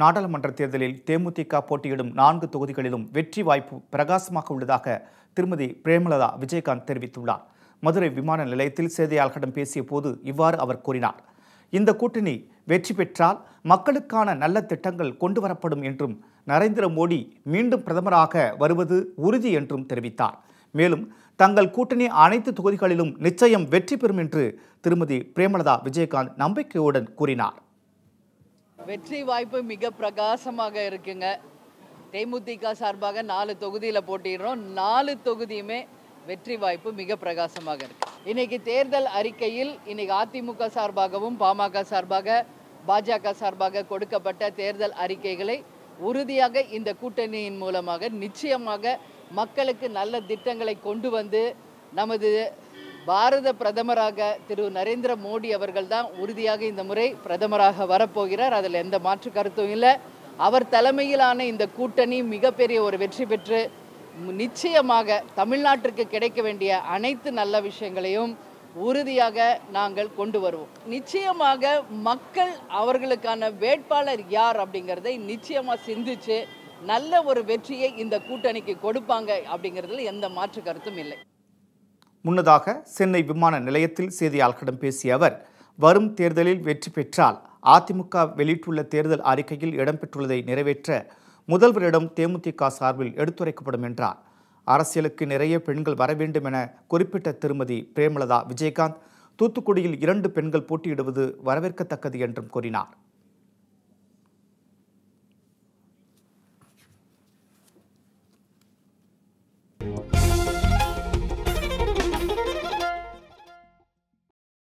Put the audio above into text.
நாடாளுமன்ற தேர்தலில் தேமுதிக போட்டியிடும் 4 தொகுதிகளிலும் வெற்றி வாய்ப்பு பிரகாசமாக உள்ளதாக திருமதி பிரேமலதா விஜயகாந்த் தெரிவித்துள்ளார். மதுரை விமான நிலையத்தில் செய்தியாளர்களிடம் பேசிய போது இவ்வாறு அவர் கூறினார். இந்த கூட்டணி வெற்றி பெற்றால் மக்களுக்கான நல்ல திட்டங்கள் கொண்டு வரப்படும் என்றும் நரேந்திர மோடி மீண்டும் பிரதமராக வருவது உறுதி என்றும் தெரிவித்தார். மேலும் தங்கள் கூட்டணி அனைத்து தொகுதிகளிலும் நிச்சயம் வெற்றி பெறும் என்று திருமதி பிரேமலதா விஜயகாந்த் நம்பிக்கையுடன் கூறினார். வெற்றி வாய்ப்பு மிக பிரகாசமாக இருக்குங்க. தேமுதிக சார்பாக 4 தொகுதியில் போட்டிடுறோம். 4 தொகுதியுமே வெற்றி வாய்ப்பு மிக பிரகாசமாக இருக்கு. இன்னைக்கு தேர்தல் அறிக்கையில் இன்னைக்கு அதிமுக சார்பாகவும் பாமக சார்பாக பாஜக சார்பாக கொடுக்கப்பட்ட தேர்தல் அறிக்கைகளை உறுதியாக இந்த கூட்டணியின் மூலமாக நிச்சயமாக மக்களுக்கு நல்ல திட்டங்களை கொண்டு வந்து நமது பாரத பிரதமராக திரு நரேந்திர மோடி அவர்கள் தான் உறுதியாக இந்த முறை பிரதமராக வரப்போகிறார். அதில் எந்த மாற்று கருத்தும் இல்லை. அவர் தலைமையிலான இந்த கூட்டணி மிகப்பெரிய ஒரு வெற்றி பெற்று நிச்சயமாக தமிழ்நாட்டிற்கு கிடைக்க வேண்டிய அனைத்து நல்ல விஷயங்களையும் உறுதியாக நாங்கள் கொண்டு வருவோம். நிச்சயமாக மக்கள் அவர்களுக்கான வேட்பாளர் யார் அப்படிங்கிறதை நிச்சயமாக சிந்திச்சு நல்ல ஒரு வெற்றியை இந்த கூட்டணிக்கு கொடுப்பாங்க அப்படிங்கிறதுல எந்த மாற்று கருத்தும் இல்லை. முன்னதாக சென்னை விமான நிலையத்தில் செய்தியாளர்களிடம் பேசிய அவர், வரும் தேர்தலில் வெற்றி பெற்றால் அதிமுக வெளியிட்டுள்ள தேர்தல் அறிக்கையில் இடம்பெற்றுள்ளதை நிறைவேற்ற முதல்வரிடம் தேமுதிக சார்பில் எடுத்துரைக்கப்படும் என்றார். அரசியலுக்கு நிறைய பெண்கள் வர வேண்டும் என குறிப்பிட்ட திருமதி பிரேமலதா விஜயகாந்த், தூத்துக்குடியில் 2 பெண்கள் போட்டியிடுவது வரவேற்கத்தக்கது என்றும் கூறினார்.